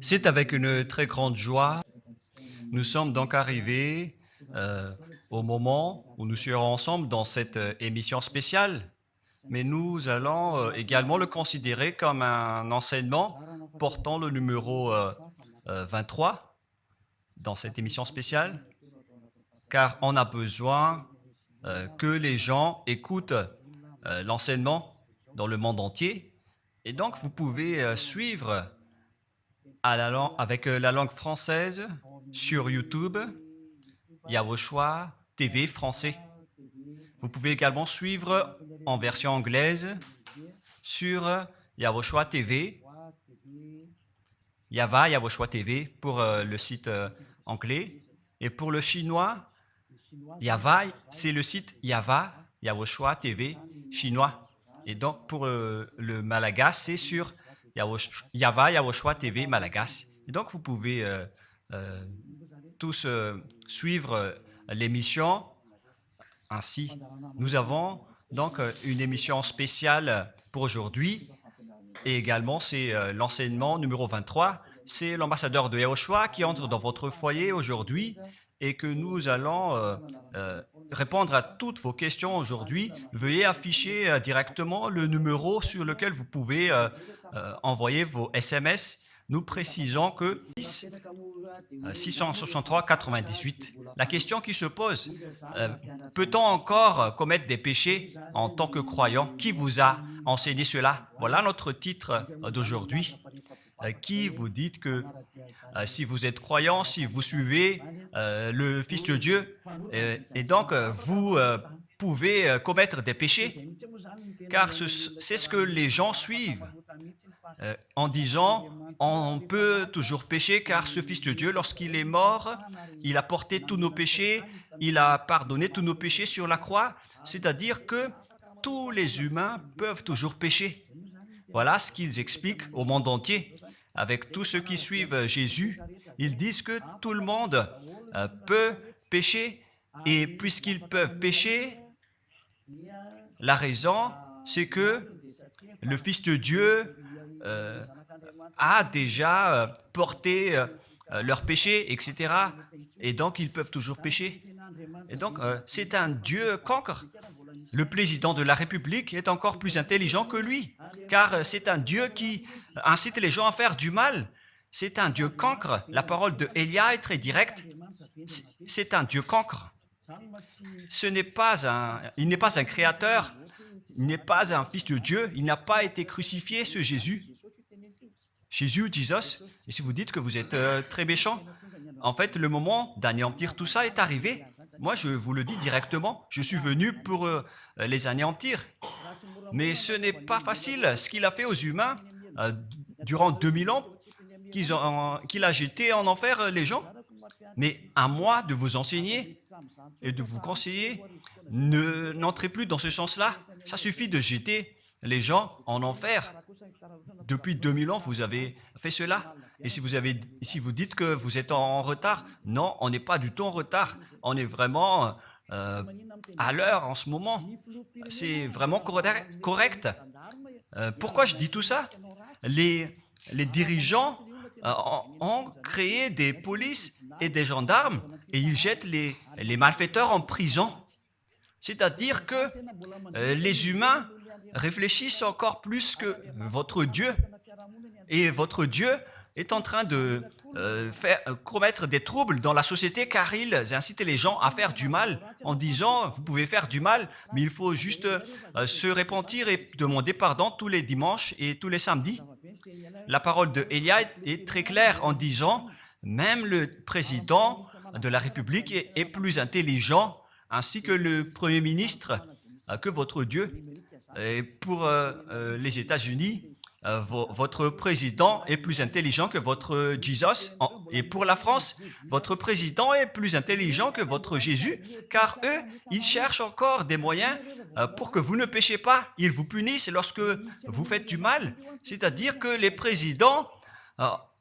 C'est avec une très grande joie. Nous sommes donc arrivés au moment où nous serons ensemble dans cette émission spéciale, mais nous allons également le considérer comme un enseignement portant le numéro 23 dans cette émission spéciale, car on a besoin que les gens écoutent l'enseignement dans le monde entier. Et donc, vous pouvez suivre avec la langue française sur YouTube, Yawoshua TV français. Vous pouvez également suivre en version anglaise sur Yawoshua TV, Yawoshua TV pour le site anglais. Et pour le chinois, c'est le site Yawoshua TV chinois. Et donc pour le malagasy, c'est sur Yawoshua TV malagasy. Et donc vous pouvez tous suivre l'émission ainsi. Nous avons donc une émission spéciale pour aujourd'hui et également c'est l'enseignement numéro 23. C'est l'ambassadeur de Yawoshua qui entre dans votre foyer aujourd'hui et que nous allons répondre à toutes vos questions aujourd'hui. Veuillez afficher directement le numéro sur lequel vous pouvez envoyer vos SMS. Nous précisons que 663 98. La question qui se pose, peut-on encore commettre des péchés en tant que croyant? Qui vous a enseigné cela? Voilà notre titre d'aujourd'hui. Qui vous dit que si vous êtes croyant, si vous suivez le Fils de Dieu, et donc vous pouvez commettre des péchés, car c'est ce que les gens suivent en disant on peut toujours pécher car ce Fils de Dieu, lorsqu'il est mort, il a porté tous nos péchés, il a pardonné tous nos péchés sur la croix, c'est-à-dire que tous les humains peuvent toujours pécher. Voilà ce qu'ils expliquent au monde entier. Avec tous ceux qui suivent Jésus, ils disent que tout le monde peut pécher et puisqu'ils peuvent pécher, la raison, c'est que le Fils de Dieu a déjà porté leurs péchés, etc. Et donc, ils peuvent toujours pécher. Et donc, c'est un Dieu cancre. Le président de la République est encore plus intelligent que lui, car c'est un Dieu qui incite les gens à faire du mal. C'est un Dieu cancre. La parole de Élia est très directe. C'est un Dieu cancre. Il n'est pas un créateur, il n'est pas un fils de Dieu, il n'a pas été crucifié, ce Jésus. Jesus. Et si vous dites que vous êtes très méchant, en fait, le moment d'anéantir tout ça est arrivé. Moi, je vous le dis directement, je suis venu pour les anéantir. Mais ce n'est pas facile. Ce qu'il a fait aux humains durant 2000 ans, qu'il a jeté en enfer les gens. Mais à moi de vous enseigner et de vous conseiller, n'entrez plus dans ce sens-là. Ça suffit de jeter les gens en enfer. Depuis 2000 ans, vous avez fait cela. Et si vous dites que vous êtes en retard, non, on n'est pas du tout en retard. On est vraiment à l'heure en ce moment. C'est vraiment correct. Pourquoi je dis tout ça? Les dirigeants ont créé des polices et des gendarmes et ils jettent les malfaiteurs en prison. C'est-à-dire que les humains réfléchissent encore plus que votre Dieu. Et votre Dieu est en train de commettre des troubles dans la société car ils incitent les gens à faire du mal en disant « vous pouvez faire du mal, mais il faut juste se repentir et demander pardon tous les dimanches et tous les samedis ». La parole de Élia est très claire en disant « même le président de la République est plus intelligent ainsi que le Premier ministre que votre Dieu. Et pour les États-Unis, votre président est plus intelligent que votre Jesus. Et pour la France, votre président est plus intelligent que votre Jésus, car eux, ils cherchent encore des moyens pour que vous ne péchiez pas. Ils vous punissent lorsque vous faites du mal. C'est-à-dire que les présidents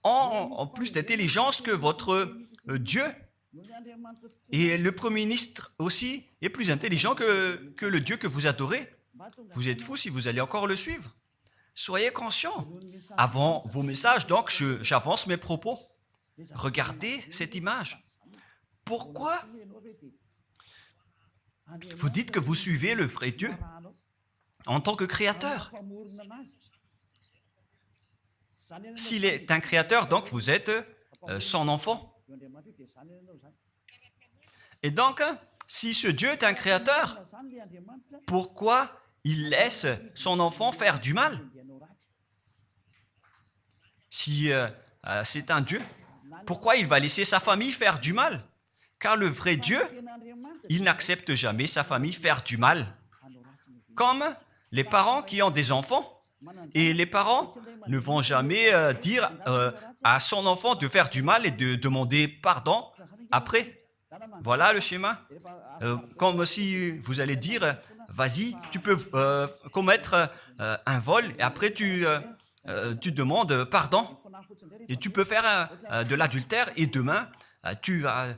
ont plus d'intelligence que votre Dieu. Et le Premier ministre aussi est plus intelligent que le Dieu que vous adorez. Vous êtes fous si vous allez encore le suivre. Soyez conscients. Avant vos messages, donc, j'avance mes propos. Regardez cette image. Pourquoi vous dites que vous suivez le vrai Dieu en tant que créateur? S'il est un créateur, donc vous êtes son enfant. Et donc, si ce Dieu est un créateur, pourquoi il laisse son enfant faire du mal? Si c'est un Dieu, pourquoi il va laisser sa famille faire du mal? Car le vrai Dieu, il n'accepte jamais sa famille faire du mal. Comme les parents qui ont des enfants. Et les parents ne vont jamais dire à son enfant de faire du mal et de demander pardon après. Voilà le schéma. Comme si vous allez dire, vas-y, tu peux commettre un vol et après tu demandes pardon. Et tu peux faire de l'adultère et demain, tu vas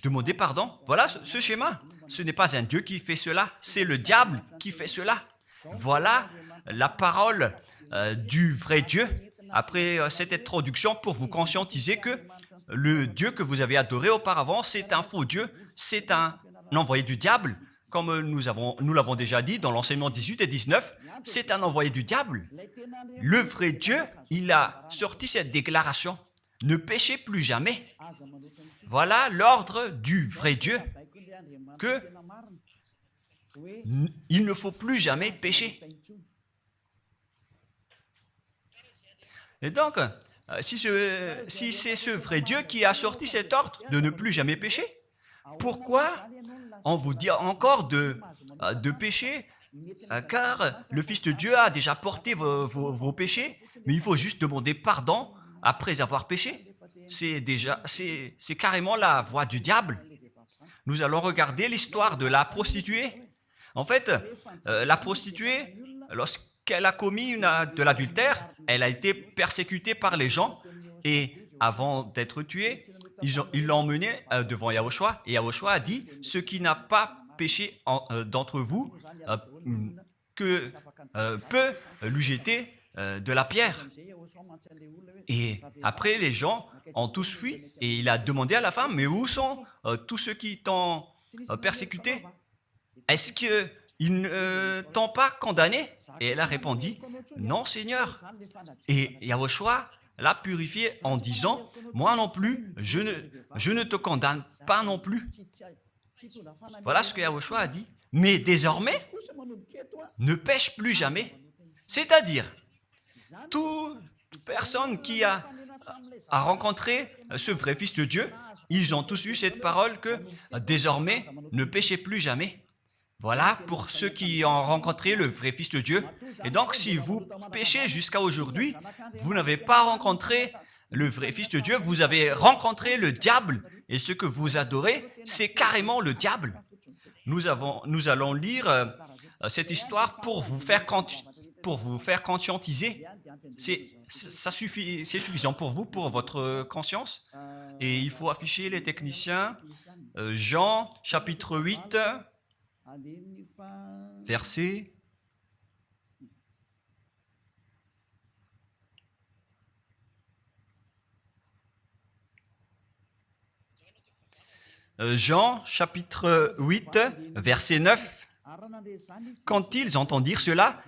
demander pardon. Voilà ce schéma. Ce n'est pas un Dieu qui fait cela, c'est le diable qui fait cela. Voilà la parole du vrai Dieu. Après cette introduction, pour vous conscientiser que le Dieu que vous avez adoré auparavant, c'est un faux Dieu, c'est un envoyé du diable. Comme nous l'avons déjà dit dans l'enseignement 18 et 19, c'est un envoyé du diable. Le vrai Dieu, il a sorti cette déclaration. Ne péchez plus jamais. Voilà l'ordre du vrai Dieu, que il ne faut plus jamais pécher. Et donc, si c'est ce vrai Dieu qui a sorti cet ordre de ne plus jamais pécher, pourquoi on vous dit encore de pécher? Car le Fils de Dieu a déjà porté vos péchés, mais il faut juste demander pardon après avoir péché. C'est carrément la voie du diable. Nous allons regarder l'histoire de la prostituée. En fait, la prostituée, lorsqu'elle a commis de l'adultère, elle a été persécutée par les gens et avant d'être tuée, ils l'ont emmenée devant Yahushua et Yahushua a dit « Ce qui n'a pas péché d'entre vous peut lui jeter de la pierre. » Et après, les gens ont tous fui et il a demandé à la femme « Mais où sont tous ceux qui t'ont persécuté? Est-ce qu'ils ne t'ont pas condamné ?» Et elle a répondu « Non, Seigneur. » Et Yahushua l'a purifié en disant « Moi non plus, je ne te condamne pas non plus. » Voilà ce que Yahushua a dit. Mais désormais, ne pêche plus jamais. C'est-à-dire, toute personne qui a rencontré ce vrai Fils de Dieu, ils ont tous eu cette parole que désormais, ne péchez plus jamais. Voilà pour ceux qui ont rencontré le vrai Fils de Dieu. Et donc, si vous péchez jusqu'à aujourd'hui, vous n'avez pas rencontré le vrai Fils de Dieu, vous avez rencontré le diable. Et ce que vous adorez, c'est carrément le diable. Nous allons lire cette histoire pour vous faire conscientiser. C'est suffisant pour vous, pour votre conscience. Et il faut afficher les techniciens. Jean, chapitre 8, verset... Jean, chapitre 8, verset 9. Quand ils entendirent cela,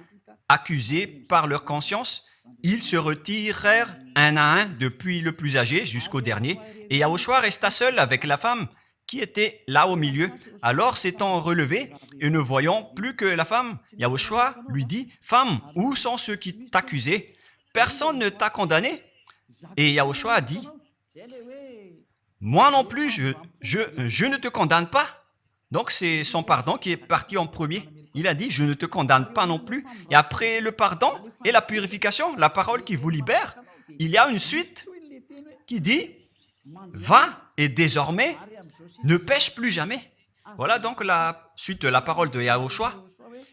accusés par leur conscience, ils se retirèrent un à un, depuis le plus âgé jusqu'au dernier, et Yahushua resta seul avec la femme qui était là au milieu. Alors, s'étant relevé et ne voyant plus que la femme, Yahushua lui dit, « Femme, où sont ceux qui t'accusaient? Personne ne t'a condamné ?» Et Yahushua a dit, « Moi non plus, je ne te condamne pas. » Donc, c'est son pardon qui est parti en premier. Il a dit, « Je ne te condamne pas non plus. » Et après le pardon et la purification, la parole qui vous libère, il y a une suite qui dit, « Va et désormais, ne pêche plus jamais. » Voilà donc la suite de la parole de Yahushua.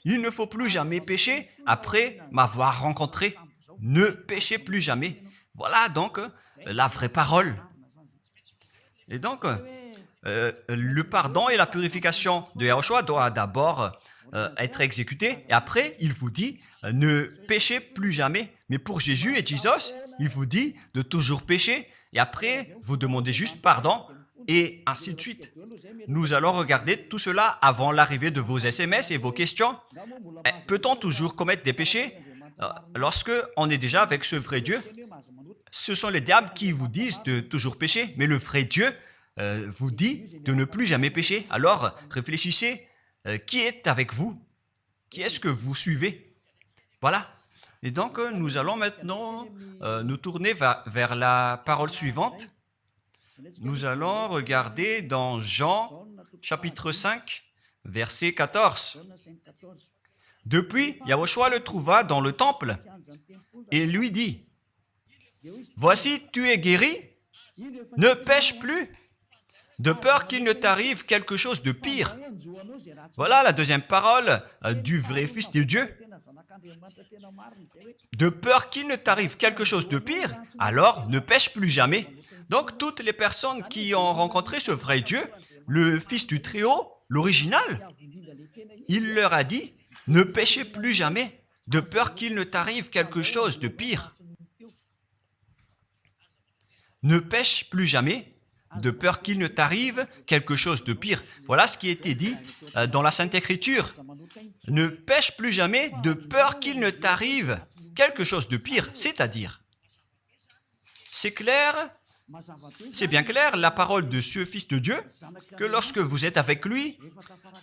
Il ne faut plus jamais pécher après m'avoir rencontré. Ne péchez plus jamais. Voilà donc la vraie parole. Et donc, le pardon et la purification de Yahushua doivent d'abord être exécutés. Et après, il vous dit, ne péchez plus jamais. Mais pour Jésus et Jesus, il vous dit de toujours pécher. Et après, vous demandez juste pardon et ainsi de suite. Nous allons regarder tout cela avant l'arrivée de vos SMS et vos questions. Peut-on toujours commettre des péchés lorsque on est déjà avec ce vrai Dieu? Ce sont les diables qui vous disent de toujours pécher, mais le vrai Dieu vous dit de ne plus jamais pécher. Alors, réfléchissez, qui est avec vous? Qui est-ce que vous suivez? Voilà. Et donc, nous allons maintenant nous tourner vers la parole suivante. Nous allons regarder dans Jean, chapitre 5, verset 14. Depuis, Yahushua le trouva dans le temple et lui dit, « Voici, tu es guéri, ne pêche plus, de peur qu'il ne t'arrive quelque chose de pire. » Voilà la deuxième parole du vrai Fils de Dieu. De peur qu'il ne t'arrive quelque chose de pire, alors ne pêche plus jamais. Donc, toutes les personnes qui ont rencontré ce vrai Dieu, le Fils du Très-Haut, l'original, il leur a dit, ne péchez plus jamais, de peur qu'il ne t'arrive quelque chose de pire. Ne pêche plus jamais, de peur qu'il ne t'arrive quelque chose de pire. Voilà ce qui a été dit dans la Sainte Écriture. Ne pêche plus jamais, de peur qu'il ne t'arrive quelque chose de pire. C'est-à-dire, c'est clair, c'est bien clair, la parole de ce Fils de Dieu, que lorsque vous êtes avec lui,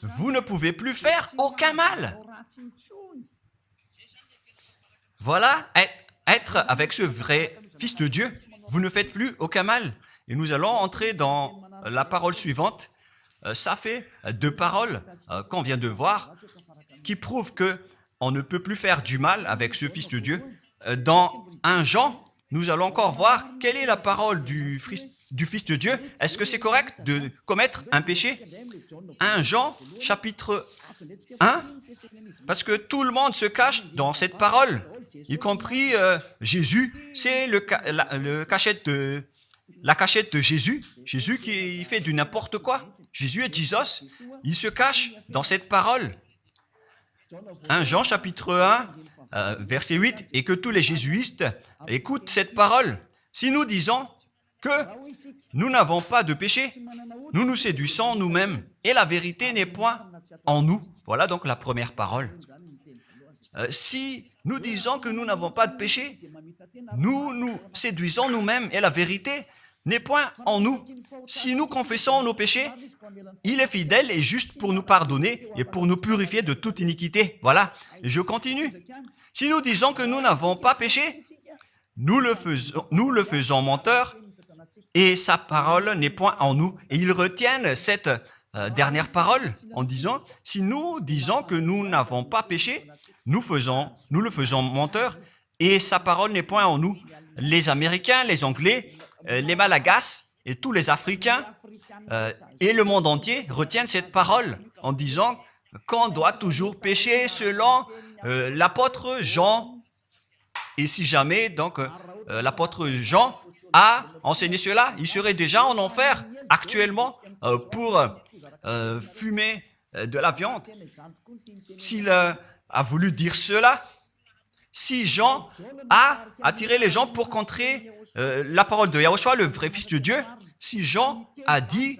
vous ne pouvez plus faire aucun mal. Voilà, être avec ce vrai Fils de Dieu, vous ne faites plus aucun mal. Et nous allons entrer dans la parole suivante. Ça fait deux paroles qu'on vient de voir qui prouvent qu'on ne peut plus faire du mal avec ce Fils de Dieu. Dans 1 Jean, nous allons encore voir quelle est la parole du Fils de Dieu. Est-ce que c'est correct de commettre un péché? 1 Jean, chapitre 1, parce que tout le monde se cache dans cette parole, y compris Jésus. C'est la cachette de Jésus. Jésus qui fait du n'importe quoi. Jésus et Jesus, ils se cachent dans cette parole. 1 Jean, chapitre 1, verset 8, et que tous les jésuites écoutent cette parole. Si nous disons que nous n'avons pas de péché, nous nous séduisons nous-mêmes, et la vérité n'est point en nous. Voilà donc la première parole. Si nous disons que nous n'avons pas de péché, nous nous séduisons nous-mêmes, et la vérité n'est point en nous. Si nous confessons nos péchés, il est fidèle et juste pour nous pardonner et pour nous purifier de toute iniquité. Voilà, et je continue. Si nous disons que nous n'avons pas péché, nous le faisons menteur et sa parole n'est point en nous. Et ils retiennent cette dernière parole en disant, si nous disons que nous n'avons pas péché, nous le faisons menteur et sa parole n'est point en nous. Les Américains, les Anglais, les Malagasy et tous les Africains et le monde entier retiennent cette parole en disant qu'on doit toujours pécher selon l'apôtre Jean. Et si jamais donc l'apôtre Jean a enseigné cela, il serait déjà en enfer actuellement pour fumer de la viande. S'il a voulu dire cela, si Jean a attiré les gens pour contrer la parole de Yahushua, le vrai Fils de Dieu, si Jean a dit,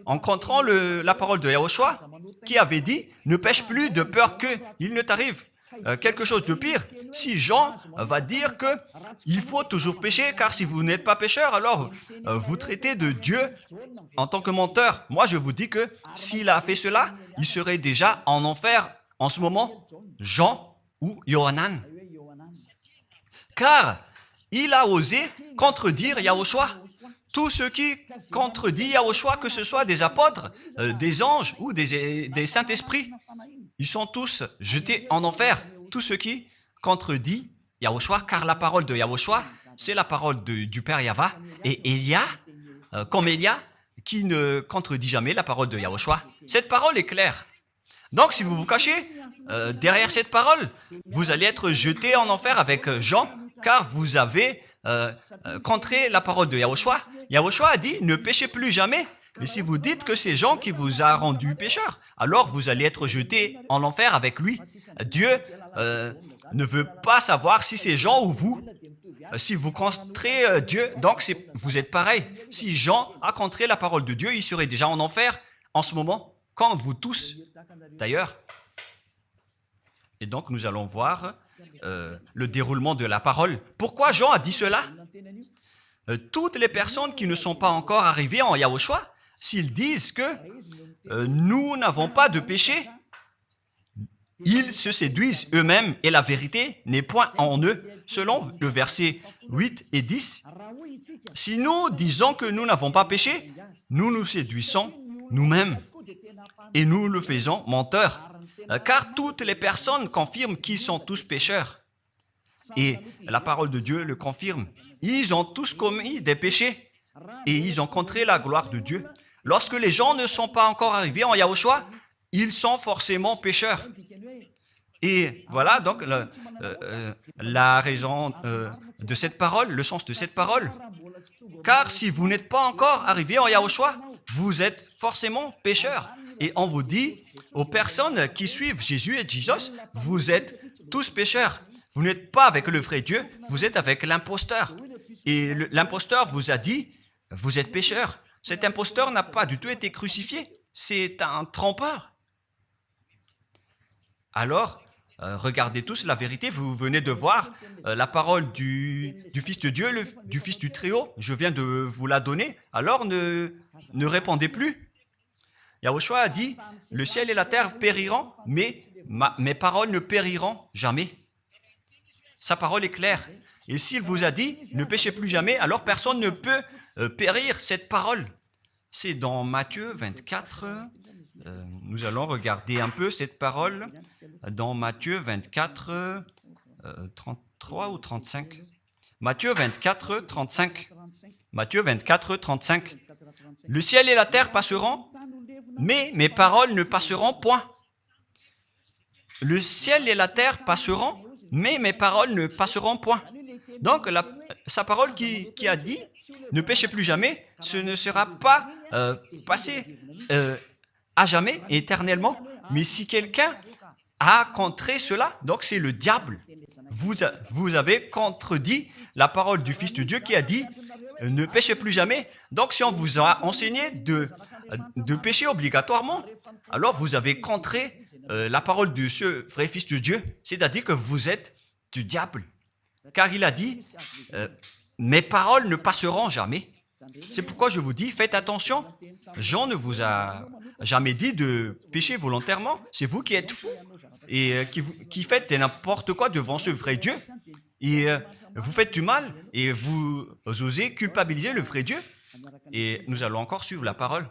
en contrant la parole de Yahushua, qui avait dit, ne pêche plus de peur qu'il ne t'arrive quelque chose de pire, si Jean va dire qu'il faut toujours pécher, car si vous n'êtes pas pécheur, alors vous traitez de Dieu en tant que menteur. Moi, je vous dis que s'il a fait cela, il serait déjà en enfer en ce moment, Jean ou Yohanan. Car il a osé contredire Yahushua. Tous ceux qui contredisent Yahushua, que ce soit des apôtres, des anges ou des saints-esprits, ils sont tous jetés en enfer. Tous ceux qui contredisent Yahushua, car la parole de Yahushua, c'est la parole du Père Yahva. Et Élia, comme Élia, qui ne contredit jamais la parole de Yahushua. Cette parole est claire. Donc, si vous vous cachez derrière cette parole, vous allez être jetés en enfer avec Jean, car vous avez contré la parole de Yahushua. Yahushua a dit, ne péchez plus jamais, Et si vous dites que c'est Jean qui vous a rendu pécheur, alors vous allez être jeté en enfer avec lui. Dieu ne veut pas savoir si c'est Jean ou vous. Si vous contrez Dieu, donc vous êtes pareil. Si Jean a contré la parole de Dieu, il serait déjà en enfer en ce moment, comme vous tous d'ailleurs. Et donc nous allons voir le déroulement de la parole. Pourquoi Jean a dit cela? Toutes les personnes qui ne sont pas encore arrivées en Yahushua, s'ils disent que nous n'avons pas de péché, ils se séduisent eux-mêmes et la vérité n'est point en eux. Selon le verset 8 et 10, si nous disons que nous n'avons pas péché, nous nous séduisons nous-mêmes et nous le faisons menteur. Car toutes les personnes confirment qu'ils sont tous pécheurs. Et la parole de Dieu le confirme. Ils ont tous commis des péchés et ils ont contré la gloire de Dieu. Lorsque les gens ne sont pas encore arrivés en Yahushua, ils sont forcément pécheurs. Et voilà donc la raison de cette parole, le sens de cette parole. Car si vous n'êtes pas encore arrivé en Yahushua, vous êtes forcément pécheurs. Et on vous dit aux personnes qui suivent Jésus et Jesus, vous êtes tous pécheurs. Vous n'êtes pas avec le vrai Dieu, vous êtes avec l'imposteur. Et l'imposteur vous a dit, vous êtes pécheurs. Cet imposteur n'a pas du tout été crucifié. C'est un trompeur. Alors, regardez tous la vérité. Vous venez de voir la parole du Fils de Dieu, du Fils du Très-Haut. Je viens de vous la donner. Alors, ne répondez plus. Yahushua a dit, le ciel et la terre périront, mais mes paroles ne périront jamais. Sa parole est claire. Et s'il vous a dit, ne péchez plus jamais, alors personne ne peut périr cette parole. C'est dans Matthieu 24. Nous allons regarder un peu cette parole dans Matthieu 24, 33 ou 35. Matthieu 24, 35. Matthieu 24, 35. Le ciel et la terre passeront, mais mes paroles ne passeront point. Le ciel et la terre passeront, mais mes paroles ne passeront point. Donc, sa parole qui a dit, ne péchez plus jamais, ce ne sera pas passé à jamais, éternellement. Mais si quelqu'un a contré cela, donc c'est le diable. Vous avez contredit la parole du Fils de Dieu qui a dit, ne péchez plus jamais. Donc, si on vous a enseigné de pécher obligatoirement, alors vous avez contré la parole de ce vrai Fils de Dieu, c'est-à-dire que vous êtes du diable. Car il a dit, mes paroles ne passeront jamais. C'est pourquoi je vous dis, faites attention. Jean ne vous a jamais dit de pécher volontairement. C'est vous qui êtes fous et qui faites n'importe quoi devant ce vrai Dieu. Et vous faites du mal et vous osez culpabiliser le vrai Dieu. Et nous allons encore suivre la parole.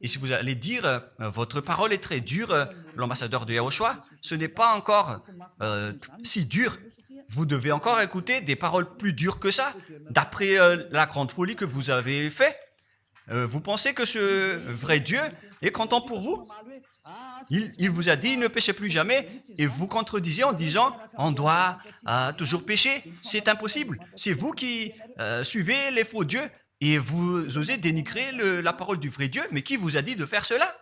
Et si vous allez dire, votre parole est très dure, l'ambassadeur de Yahushua, ce n'est pas encore si dur. Vous devez encore écouter des paroles plus dures que ça, d'après la grande folie que vous avez fait. Vous pensez que ce vrai Dieu est content pour vous? Il vous a dit, ne péchez plus jamais, et vous contredisez en disant, on doit toujours pécher. C'est impossible. C'est vous qui suivez les faux dieux, et vous osez dénigrer la parole du vrai Dieu. Mais qui vous a dit de faire cela?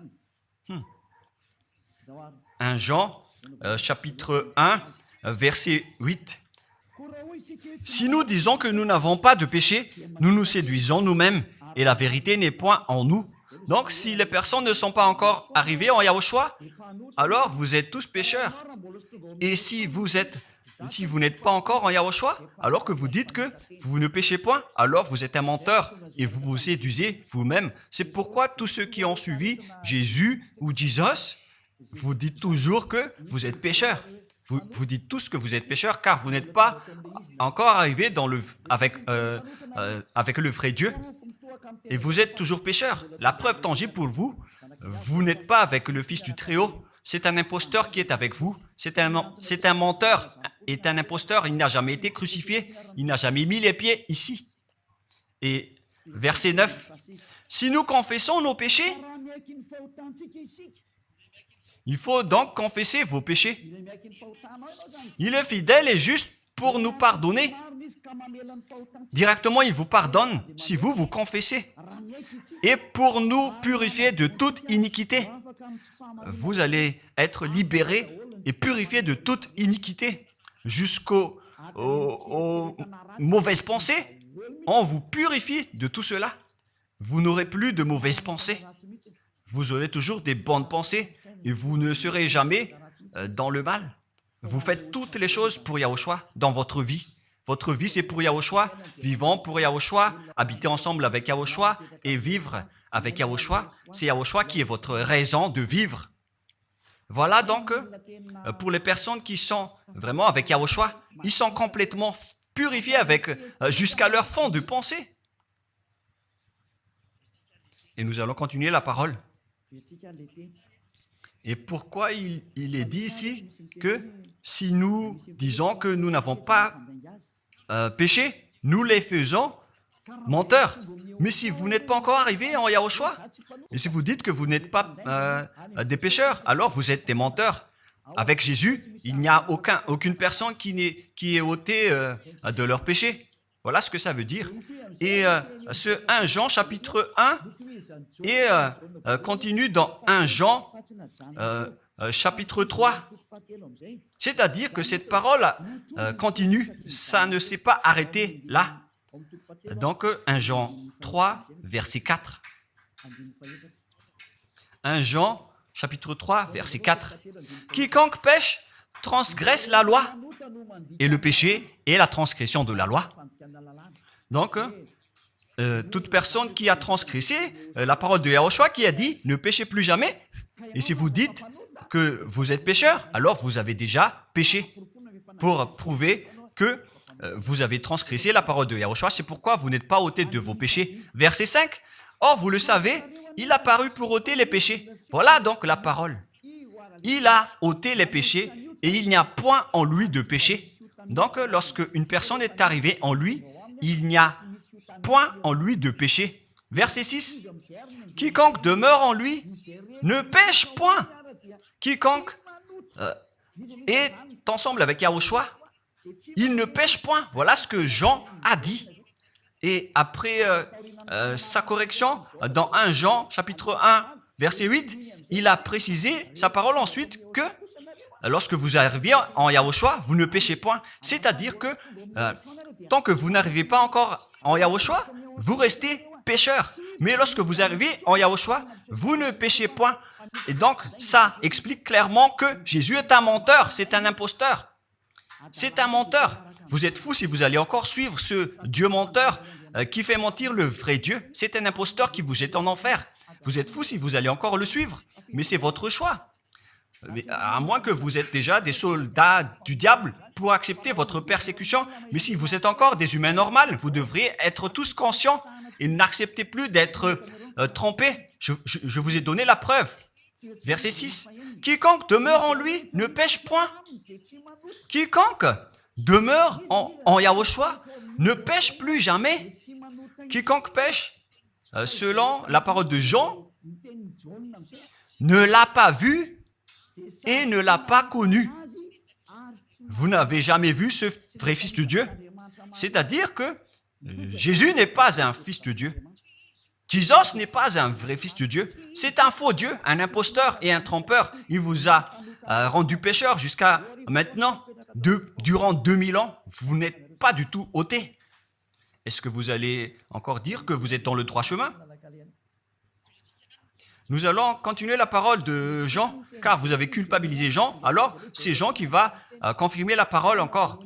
1 Jean, chapitre 1, verset 8. Si nous disons que nous n'avons pas de péché, nous nous séduisons nous-mêmes, et la vérité n'est point en nous. Donc, si les personnes ne sont pas encore arrivées en Yahushua, alors vous êtes tous pécheurs. Et si vous n'êtes pas encore en Yahushua, alors que vous dites que vous ne péchez point, alors vous êtes un menteur et vous vous séduisez vous-même. C'est pourquoi tous ceux qui ont suivi Jésus ou Jesus, vous dites toujours que vous êtes pécheurs. Vous dites tous que vous êtes pécheurs car vous n'êtes pas encore arrivés avec le vrai Dieu. Et vous êtes toujours pécheurs. La preuve tangible pour vous, vous n'êtes pas avec le Fils du Très-Haut. C'est un imposteur qui est avec vous. C'est un menteur. Est un imposteur. Il n'a jamais été crucifié. Il n'a jamais mis les pieds ici. Et verset 9. Si nous confessons nos péchés, il faut donc confesser vos péchés. Il est fidèle et juste pour nous pardonner. Directement, il vous pardonne si vous vous confessez. Et pour nous purifier de toute iniquité. Vous allez être libérés et purifiés de toute iniquité. Jusqu'aux mauvaises pensées. On vous purifie de tout cela. Vous n'aurez plus de mauvaises pensées. Vous aurez toujours des bonnes pensées et vous ne serez jamais dans le mal. Vous faites toutes les choses pour Yahushua dans votre vie. Votre vie, c'est pour Yahushua. Vivons pour Yahushua, habiter ensemble avec Yahushua et vivre avec Yahushua. C'est Yahushua qui est votre raison de vivre. Voilà donc, pour les personnes qui sont vraiment avec Yahushua, ils sont complètement purifiés jusqu'à leur fond de pensée. Et nous allons continuer la parole. Et pourquoi il est dit ici que si nous disons que nous n'avons pas péché, nous les faisons menteurs. Mais si vous n'êtes pas encore arrivé en Yahushua, et si vous dites que vous n'êtes pas des pécheurs, alors vous êtes des menteurs. Avec Jésus, il n'y a aucune personne qui est ôtée de leur péché. Voilà ce que ça veut dire. Et ce 1 Jean chapitre 1 et continue dans 1 Jean chapitre 3. C'est-à-dire que cette parole continue, ça ne s'est pas arrêté là. Donc 1 Jean 3, verset 4. 1 Jean chapitre 3, verset 4. Quiconque pêche transgresse la loi, et le péché est la transgression de la loi. Donc, toute personne qui a transgressé la parole de Yahushua qui a dit « ne péchez plus jamais ». Et si vous dites que vous êtes pécheur, alors vous avez déjà péché pour prouver que vous avez transgressé la parole de Yahushua. C'est pourquoi vous n'êtes pas ôté de vos péchés. Verset 5. Or, vous le savez, il a paru pour ôter les péchés. Voilà donc la parole. Il a ôté les péchés et il n'y a point en lui de péché. Donc, lorsque une personne est arrivée en lui, il n'y a point en lui de péché. Verset 6. Quiconque demeure en lui ne pêche point. Quiconque est ensemble avec Yahushua, il ne pêche point. Voilà ce que Jean a dit. Et après sa correction, dans 1 Jean, chapitre 1, verset 8, il a précisé sa parole ensuite que lorsque vous arrivez en Yahushua, vous ne péchez point. C'est-à-dire que tant que vous n'arrivez pas encore en Yahushua, vous restez pécheur. Mais lorsque vous arrivez en Yahushua, vous ne péchez point. Et donc, ça explique clairement que Jésus est un menteur, c'est un imposteur. C'est un menteur. Vous êtes fous si vous allez encore suivre ce Dieu menteur qui fait mentir le vrai Dieu. C'est un imposteur qui vous jette en enfer. Vous êtes fous si vous allez encore le suivre. Mais c'est votre choix. Mais à moins que vous êtes déjà des soldats du diable pour accepter votre persécution. Mais si vous êtes encore des humains normaux, vous devriez être tous conscients et n'acceptez plus d'être trompés. Je vous ai donné la preuve. Verset 6. Quiconque demeure en lui ne pêche point. Quiconque demeure en Yahushua ne pêche plus jamais. Quiconque pêche, selon la parole de Jean, ne l'a pas vu et ne l'a pas connu. Vous n'avez jamais vu ce vrai Fils de Dieu. C'est-à-dire que Jésus n'est pas un Fils de Dieu. Jésus n'est pas un vrai Fils de Dieu. C'est un faux Dieu, un imposteur et un trompeur. Il vous a rendu pécheur jusqu'à maintenant. Durant 2000 ans, vous n'êtes pas du tout ôté. Est-ce que vous allez encore dire que vous êtes dans le droit chemin? Nous allons continuer la parole de Jean, car vous avez culpabilisé Jean. Alors, c'est Jean qui va confirmer la parole encore.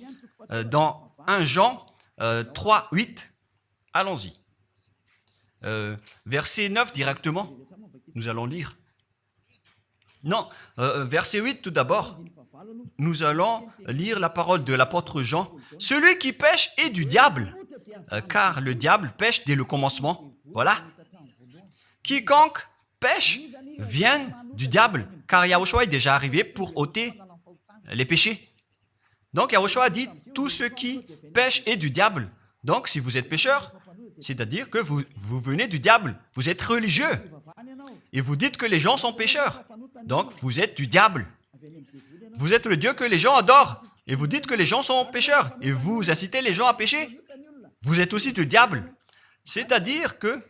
Dans 1 Jean 3, 8, allons-y. Verset 9 directement, nous allons lire. Non, verset 8 tout d'abord. Nous allons lire la parole de l'apôtre Jean. Celui qui pêche est du diable, car le diable pêche dès le commencement. Voilà. Quiconque pêche vient du diable, car Yahushua est déjà arrivé pour ôter les péchés. Donc Yahushua dit, tout ce qui pêche est du diable. Donc si vous êtes pécheur, c'est-à-dire que vous venez du diable, vous êtes religieux, et vous dites que les gens sont pécheurs. Donc vous êtes du diable. Vous êtes le Dieu que les gens adorent. Et vous dites que les gens sont pécheurs et vous incitez les gens à pécher. Vous êtes aussi du diable. C'est-à-dire que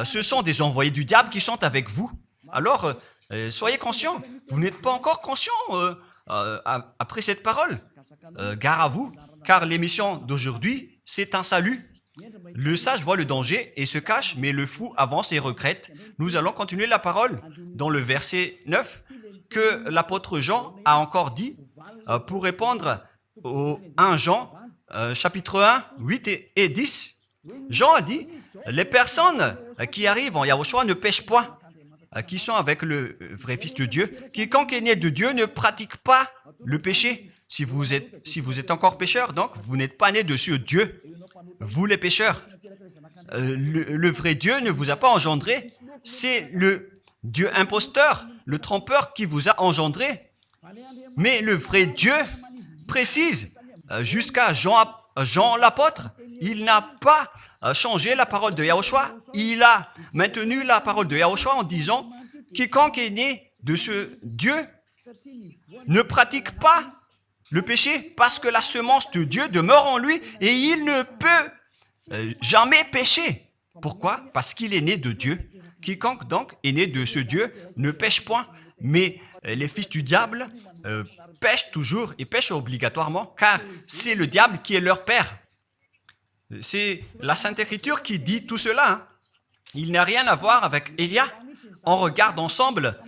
ce sont des envoyés du diable qui sont avec vous. Alors, soyez conscients. Vous n'êtes pas encore conscients après cette parole. Gare à vous, car l'émission d'aujourd'hui, c'est un salut. Le sage voit le danger et se cache, mais le fou avance et regrette. Nous allons continuer la parole dans le verset 9 que l'apôtre Jean a encore dit pour répondre au 1 Jean, chapitre 1, 8 et 10. Jean a dit, les personnes qui arrivent en Yahushua ne pêchent point, qui sont avec le vrai Fils de Dieu. Quiconque est né de Dieu ne pratique pas le péché. Si vous êtes encore pécheur, donc vous n'êtes pas né de ce Dieu. Vous les pécheurs. Le vrai Dieu ne vous a pas engendré. C'est le Dieu imposteur, le trompeur qui vous a engendré. Mais le vrai Dieu précise, jusqu'à Jean l'apôtre, il n'a pas changé la parole de Yahushua. Il a maintenu la parole de Yahushua en disant, quiconque est né de ce Dieu ne pratique pas le péché parce que la semence de Dieu demeure en lui et il ne peut jamais pécher. Pourquoi? Parce qu'il est né de Dieu. Quiconque donc est né de ce Dieu ne pêche point. Mais les fils du diable pêchent toujours et pêchent obligatoirement car c'est le diable qui est leur père. C'est la Sainte Écriture qui dit tout cela. Hein. Il n'a rien à voir avec Élia. On regarde ensemble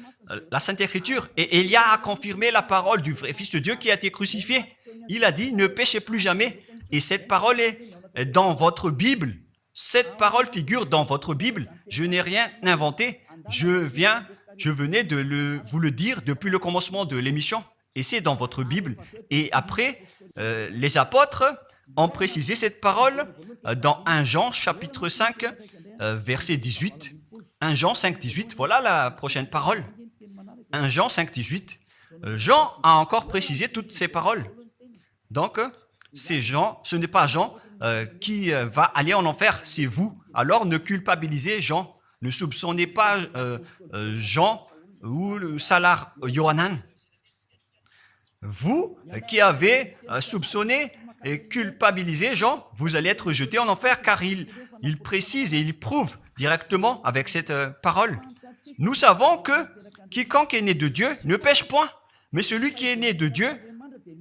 la Sainte Écriture et Élia a confirmé la parole du vrai Fils de Dieu qui a été crucifié. Il a dit, ne péchez plus jamais. Et cette parole est dans votre Bible. Cette parole figure dans votre Bible. Je n'ai rien inventé. Je venais de vous le dire depuis le commencement de l'émission. Et c'est dans votre Bible. Et après, les apôtres ont précisé cette parole dans 1 Jean chapitre 5, verset 18. 1 Jean 5, 18, voilà la prochaine parole. 1 Jean 5, 18. Jean a encore précisé toutes ces paroles. Donc, c'est Jean, ce n'est pas Jean qui va aller en enfer, c'est vous. Alors, ne culpabilisez Jean. Ne soupçonnez pas Jean ou le Salar Yohanan. Vous qui avez soupçonné et culpabilisé Jean, vous allez être jeté en enfer car il précise et il prouve directement avec cette parole. Nous savons que quiconque est né de Dieu ne pêche point, mais celui qui est né de Dieu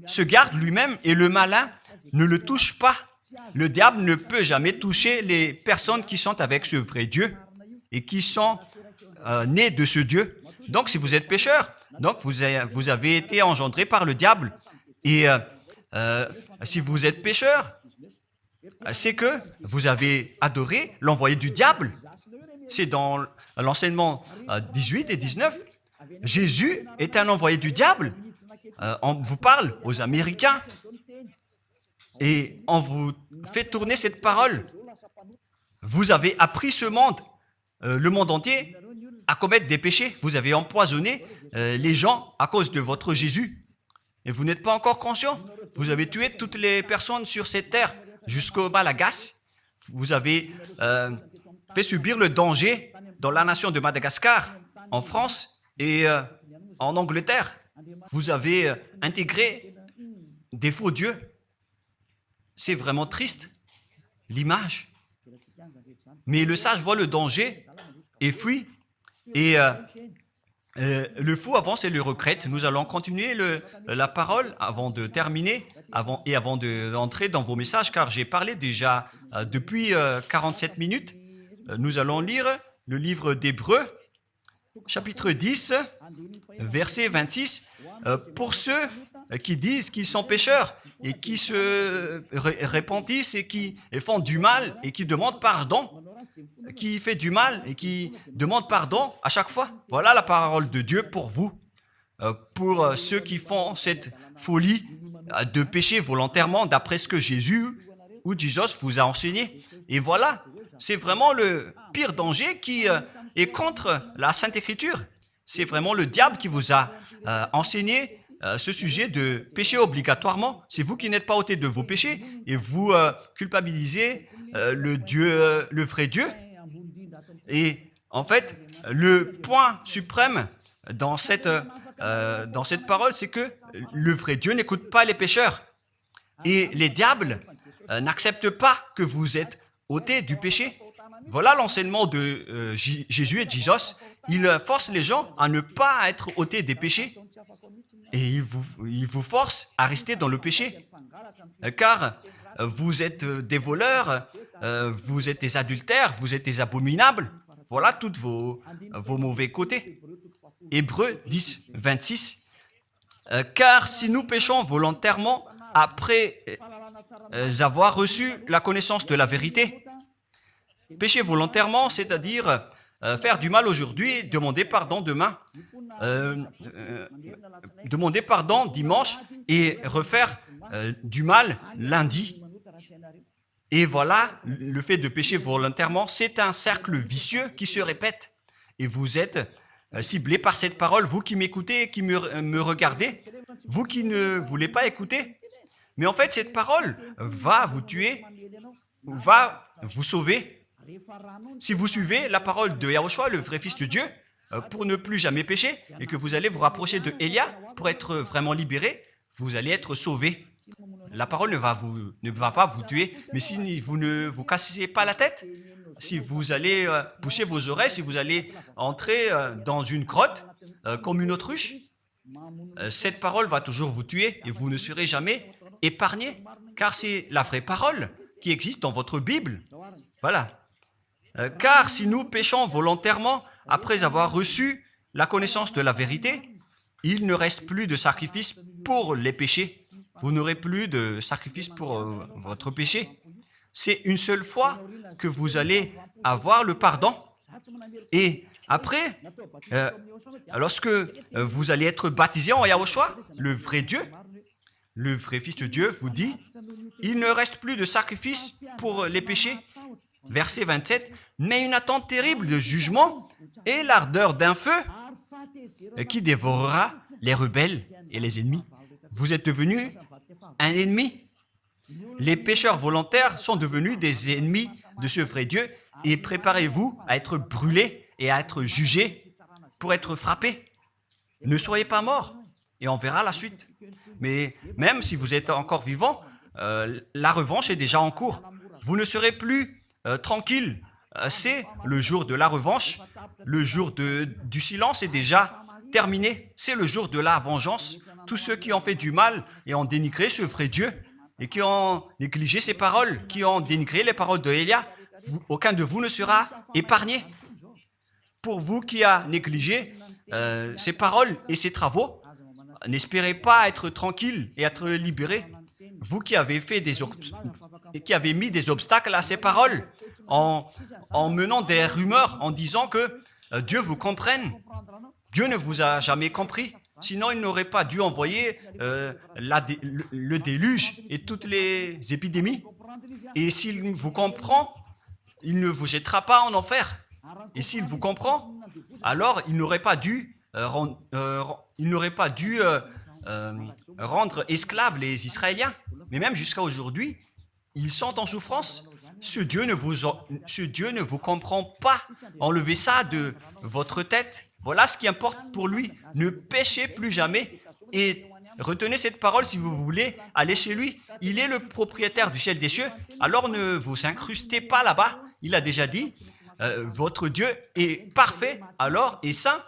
se garde lui-même et le malin ne le touche pas. Le diable ne peut jamais toucher les personnes qui sont avec ce vrai Dieu et qui sont nées de ce Dieu. Donc, si vous êtes pécheur, donc vous avez été engendré par le diable. Et si vous êtes pécheur, c'est que vous avez adoré l'envoyé du diable. C'est dans l'enseignement 18 et 19. Jésus est un envoyé du diable. On vous parle aux Américains et on vous fait tourner cette parole. Vous avez appris ce monde, le monde entier, à commettre des péchés. Vous avez empoisonné les gens à cause de votre Jésus. Et vous n'êtes pas encore conscient. Vous avez tué toutes les personnes sur cette terre jusqu'au Malagasy. Vous avez fait subir le danger dans la nation de Madagascar, en France et en Angleterre. Vous avez intégré des faux dieux. C'est vraiment triste, l'image. Mais le sage voit le danger et fuit. Et le fou avance et le regrette. Nous allons continuer la parole avant de terminer avant d'entrer dans vos messages, car j'ai parlé déjà depuis 47 minutes. Nous allons lire le livre d'Hébreux, chapitre 10, verset 26. Pour ceux qui disent qu'ils sont pécheurs et qui se repentissent et qui font du mal et qui demandent pardon, qui fait du mal et qui demande pardon à chaque fois. Voilà la parole de Dieu pour vous, pour ceux qui font cette folie de pécher volontairement d'après ce que Jésus ou Jesus vous a enseigné. Et voilà, c'est vraiment le pire danger qui est contre la Sainte Écriture. C'est vraiment le diable qui vous a enseigné ce sujet de pécher obligatoirement. C'est vous qui n'êtes pas ôté de vos péchés et vous culpabilisez le vrai Dieu. Et en fait, le point suprême dans cette dans cette parole, c'est que le vrai Dieu n'écoute pas les pécheurs. Et les diables n'acceptent pas que vous êtes ôtés du péché. Voilà l'enseignement de Jésus et de Jesus. Il force les gens à ne pas être ôtés des péchés. Et il vous force à rester dans le péché. Car vous êtes des voleurs, vous êtes des adultères, vous êtes des abominables. Voilà tous vos mauvais côtés. Hébreux 10, 26. Car si nous péchons volontairement après avoir reçu la connaissance de la vérité, pécher volontairement, c'est-à-dire faire du mal aujourd'hui, demander pardon demain, demander pardon dimanche et refaire du mal lundi. Et voilà, le fait de pécher volontairement, c'est un cercle vicieux qui se répète. Et vous êtes ciblé par cette parole, vous qui m'écoutez et qui me regardez, vous qui ne voulez pas écouter. Mais en fait, cette parole va vous tuer, va vous sauver. Si vous suivez la parole de Yahushua, le vrai Fils de Dieu, pour ne plus jamais pécher, et que vous allez vous rapprocher de Élia pour être vraiment libéré, vous allez être sauvé. La parole ne va pas vous tuer, mais si vous ne vous cassez pas la tête, si vous allez boucher vos oreilles, si vous allez entrer dans une grotte comme une autruche, cette parole va toujours vous tuer et vous ne serez jamais épargné, car c'est la vraie parole qui existe dans votre Bible. Voilà. Car si nous péchons volontairement après avoir reçu la connaissance de la vérité, il ne reste plus de sacrifice pour les péchés. Vous n'aurez plus de sacrifice pour votre péché. C'est une seule fois que vous allez avoir le pardon. Et après, lorsque vous allez être baptisé en Yahushua, le vrai Dieu, le vrai Fils de Dieu vous dit, il ne reste plus de sacrifice pour les péchés. Verset 27, mais une attente terrible de jugement et l'ardeur d'un feu qui dévorera les rebelles et les ennemis. Vous êtes devenu un ennemi. Les pécheurs volontaires sont devenus des ennemis de ce vrai Dieu et préparez-vous à être brûlés et à être jugés pour être frappés. Ne soyez pas morts et on verra la suite. Mais même si vous êtes encore vivant, la revanche est déjà en cours. Vous ne serez plus tranquille. C'est le jour de la revanche. Le jour du silence est déjà terminé. C'est le jour de la vengeance. Tous ceux qui ont fait du mal et ont dénigré ce vrai Dieu et qui ont négligé ses paroles, qui ont dénigré les paroles de Élia, aucun de vous ne sera épargné. Pour vous qui a négligé ses paroles et ses travaux, n'espérez pas être tranquille et être libéré. Vous qui avez mis des obstacles à ces paroles en menant des rumeurs, en disant que Dieu vous comprenne. Dieu ne vous a jamais compris. Sinon, il n'aurait pas dû envoyer le déluge et toutes les épidémies. Et s'il vous comprend, il ne vous jettera pas en enfer. Et s'il vous comprend, alors il n'aurait pas dû rendre esclaves les Israéliens. Mais même jusqu'à aujourd'hui, ils sont en souffrance. Ce Dieu ne vous comprend pas. Enlevez ça de votre tête. Voilà ce qui importe pour lui. Ne péchez plus jamais et retenez cette parole si vous voulez aller chez lui. Il est le propriétaire du ciel des cieux. Alors ne vous incrustez pas là-bas. Il a déjà dit, votre Dieu est parfait alors et saint.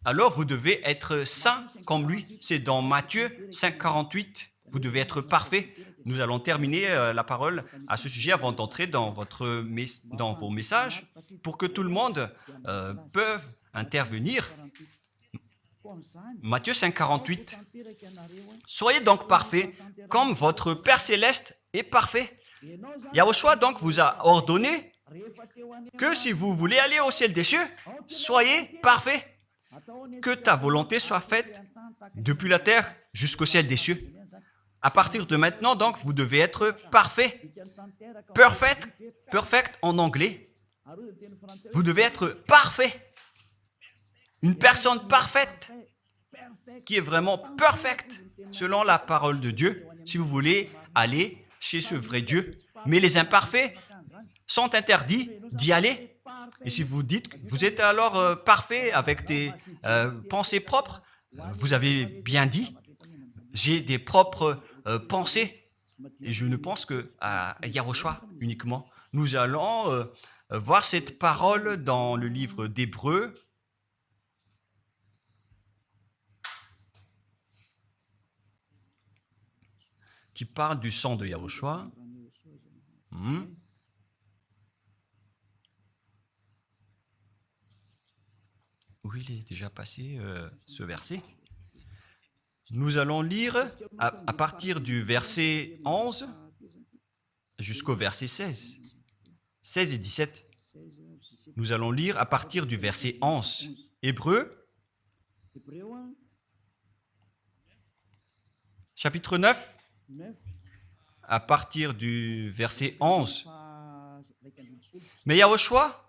Alors vous devez être saint comme lui. C'est dans Matthieu 5, 48. Vous devez être parfait. Nous allons terminer la parole à ce sujet avant d'entrer dans vos messages pour que tout le monde peut intervenir. Matthieu 5, 48. Soyez donc parfaits comme votre Père Céleste est parfait. Yahushua donc vous a ordonné que si vous voulez aller au ciel des cieux, soyez parfaits. Que ta volonté soit faite depuis la terre jusqu'au ciel des cieux. À partir de maintenant, donc, vous devez être parfait. Perfect en anglais. Vous devez être parfait. Une personne parfaite qui est vraiment perfecte selon la parole de Dieu si vous voulez aller chez ce vrai Dieu. Mais les imparfaits sont interdits d'y aller. Et si vous dites que vous êtes alors parfait avec des pensées propres, vous avez bien dit, j'ai des propres pensées et je ne pense qu'à Yahushua uniquement. Nous allons voir cette parole dans le livre d'Hébreux. Qui parle du sang de Yahushua. Où il est déjà passé ce verset. Nous allons lire à partir du verset 11 jusqu'au verset 16. 16 et 17. Nous allons lire à partir du verset 11. Hébreux, chapitre 9, à partir du verset 11. Mais Yahushua,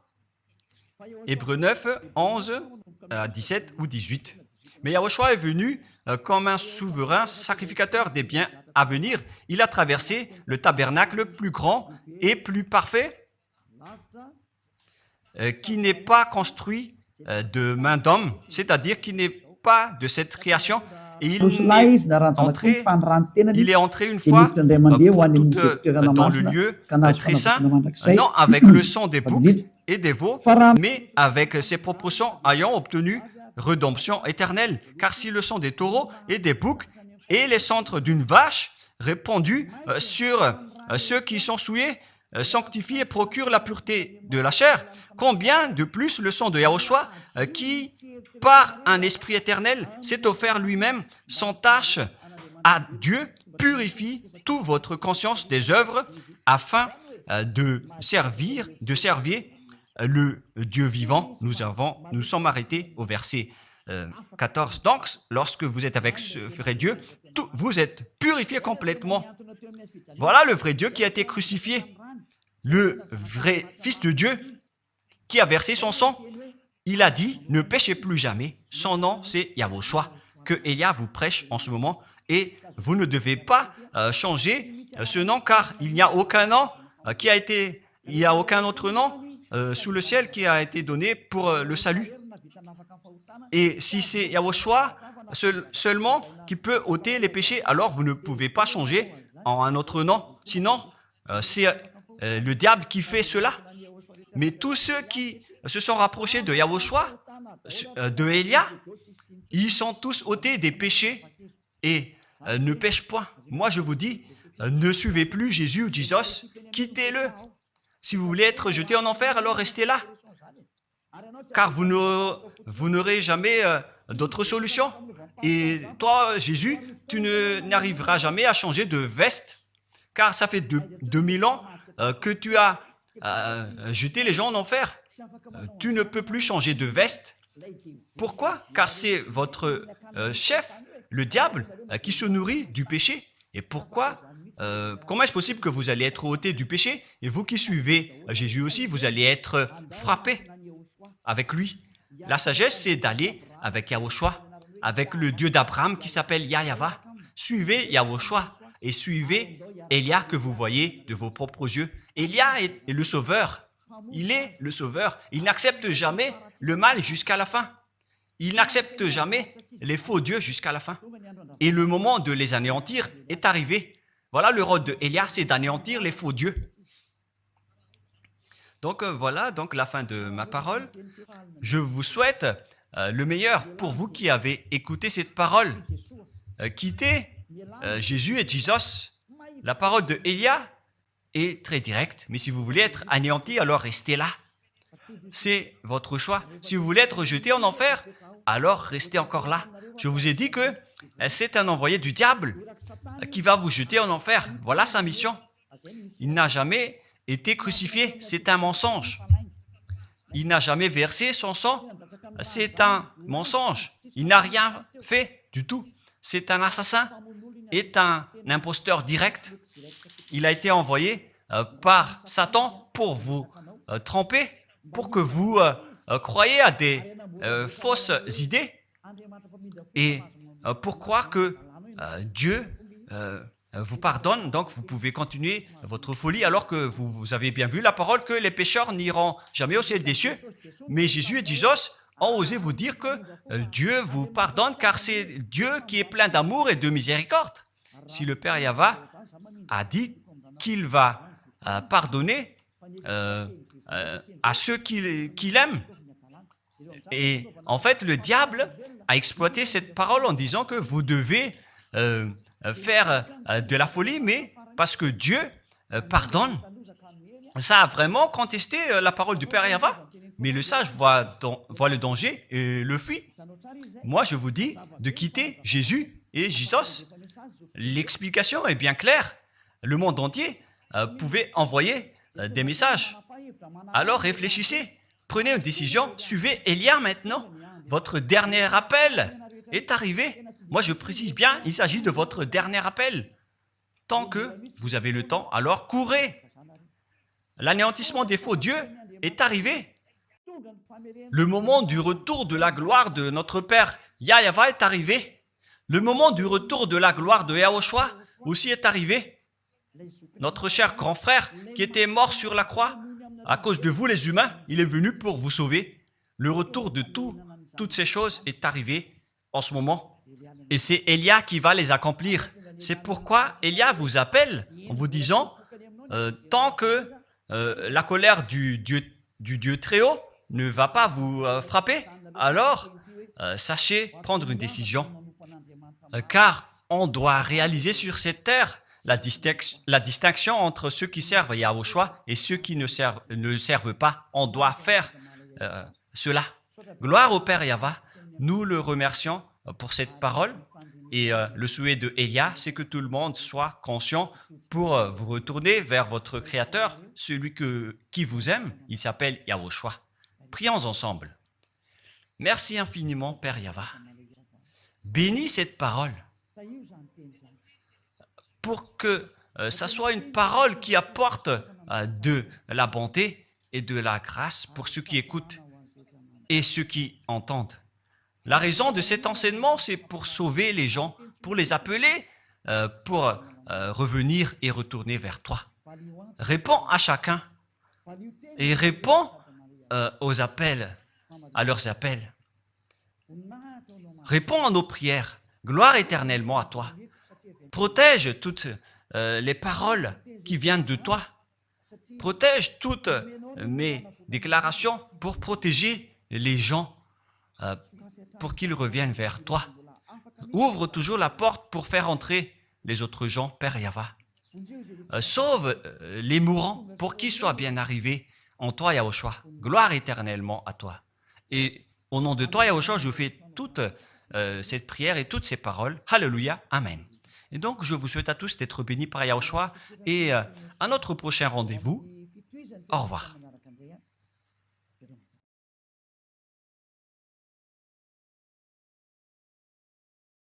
Hébreux 9, 11 à 17 ou 18. Mais Yahushua est venu comme un souverain sacrificateur des biens à venir. Il a traversé le tabernacle plus grand et plus parfait, qui n'est pas construit de main d'homme, c'est-à-dire qui n'est pas de cette création. Et il est entré une fois pour toutes dans le lieu très saint, non avec le sang des boucs et des veaux, mais avec ses propres sangs ayant obtenu rédemption éternelle. Car si le sang des taureaux et des boucs et les cendres d'une vache répandus sur ceux qui sont souillés sanctifient et procurent la pureté de la chair, combien de plus le sang de Yahushua qui, par un esprit éternel, s'est offert lui-même sans tâche à Dieu, purifie toute votre conscience des œuvres afin de servir le Dieu vivant. Nous sommes arrêtés au verset 14. Donc, lorsque vous êtes avec ce vrai Dieu, vous êtes purifiés complètement. Voilà le vrai Dieu qui a été crucifié, le vrai Fils de Dieu qui a versé son sang. Il a dit, ne péchez plus jamais. Son nom, c'est Yahushua, que Elia vous prêche en ce moment. Et vous ne devez pas changer ce nom, car il n'y a aucun nom il n'y a aucun autre nom sous le ciel qui a été donné pour le salut. Et si c'est Yahushua seulement qui peut ôter les péchés, alors vous ne pouvez pas changer en un autre nom. Sinon, c'est le diable qui fait cela. Mais tous ceux qui se sont rapprochés de Yahushua, de Elia, ils sont tous ôtés des péchés et ne pêchent point. Moi, je vous dis, ne suivez plus Jésus ou Jesus, quittez-le. Si vous voulez être jeté en enfer, alors restez là. Car vous n'aurez jamais d'autre solution. Et toi, Jésus, tu n'arriveras jamais à changer de veste, car ça fait 2000 ans que tu as jeté les gens en enfer. Tu ne peux plus changer de veste. Pourquoi? Car c'est votre chef, le diable, qui se nourrit du péché. Et pourquoi? Comment est-ce possible que vous allez être ôté du péché? Et vous qui suivez Jésus aussi, vous allez être frappé avec lui. La sagesse, c'est d'aller avec Yahushua, avec le Dieu d'Abraham qui s'appelle Yahweh. Suivez Yahushua et suivez Elia que vous voyez de vos propres yeux. Elia est le sauveur. Il est le sauveur. Il n'accepte jamais le mal jusqu'à la fin. Il n'accepte jamais les faux dieux jusqu'à la fin. Et le moment de les anéantir est arrivé. Voilà le rôle de Elia, c'est d'anéantir les faux dieux. Donc voilà donc la fin de ma parole. Je vous souhaite le meilleur pour vous qui avez écouté cette parole. Quittez Jésus et Jesus. La parole de Elia est très directe, mais si vous voulez être anéanti, alors restez là. C'est votre choix. Si vous voulez être jeté en enfer, alors restez encore là. Je vous ai dit que c'est un envoyé du diable qui va vous jeter en enfer. Voilà sa mission. Il n'a jamais été crucifié. C'est un mensonge. Il n'a jamais versé son sang. C'est un mensonge. Il n'a rien fait du tout. C'est un assassin. Est un imposteur direct. Il a été envoyé par Satan pour vous tromper, pour que vous croyiez à des fausses idées et pour croire que Dieu vous pardonne, donc vous pouvez continuer votre folie alors que vous avez bien vu la parole que les pécheurs n'iront jamais au ciel des cieux. Mais Jésus et Jesus ont osé vous dire que Dieu vous pardonne car c'est Dieu qui est plein d'amour et de miséricorde. Si le Père Yahweh a dit qu'il va pardonner à ceux qu'il aime, et en fait, le diable a exploité cette parole en disant que vous devez faire de la folie, mais parce que Dieu pardonne. Ça a vraiment contesté la parole du Père Yahweh, mais le sage voit le danger et le fuit. Moi, je vous dis de quitter Jésus et Jésus. L'explication est bien claire. Le monde entier pouvait envoyer des messages. Alors réfléchissez, prenez une décision, suivez Élia maintenant. Votre dernier appel est arrivé. Moi, je précise bien, il s'agit de votre dernier appel. Tant que vous avez le temps, alors courez. L'anéantissement des faux dieux est arrivé. Le moment du retour de la gloire de notre Père Yahweh est arrivé. Le moment du retour de la gloire de Yahushua aussi est arrivé. Notre cher grand frère qui était mort sur la croix, à cause de vous les humains, il est venu pour vous sauver. Le retour de toutes ces choses est arrivé en ce moment. Et c'est Élia qui va les accomplir. C'est pourquoi Élia vous appelle en vous disant, tant que la colère du Dieu très haut ne va pas vous frapper, alors sachez prendre une décision. Car on doit réaliser sur cette terre la distinction entre ceux qui servent Yahushua et ceux qui ne servent pas. On doit faire cela. Gloire au Père Yahweh. Nous le remercions pour cette parole. Et le souhait de Élia, c'est que tout le monde soit conscient pour vous retourner vers votre Créateur, celui qui vous aime. Il s'appelle Yahushua. Prions ensemble. Merci infiniment, Père Yahweh. Bénis cette parole pour que ça soit une parole qui apporte de la bonté et de la grâce pour ceux qui écoutent et ceux qui entendent. La raison de cet enseignement, c'est pour sauver les gens, pour les appeler, pour revenir et retourner vers toi. Réponds à chacun et réponds aux appels, à leurs appels. Réponds à nos prières. Gloire éternellement à toi. Protège toutes les paroles qui viennent de toi. Protège toutes mes déclarations pour protéger les gens, pour qu'ils reviennent vers toi. Ouvre toujours la porte pour faire entrer les autres gens, Père Yahweh. Sauve les mourants pour qu'ils soient bien arrivés en toi, Yahushua. Gloire éternellement à toi. Et au nom de toi, Yahushua, je fais toute cette prière et toutes ces paroles. Alléluia. Amen. Et donc, je vous souhaite à tous d'être bénis par Yahushua et à notre prochain rendez-vous. Au revoir.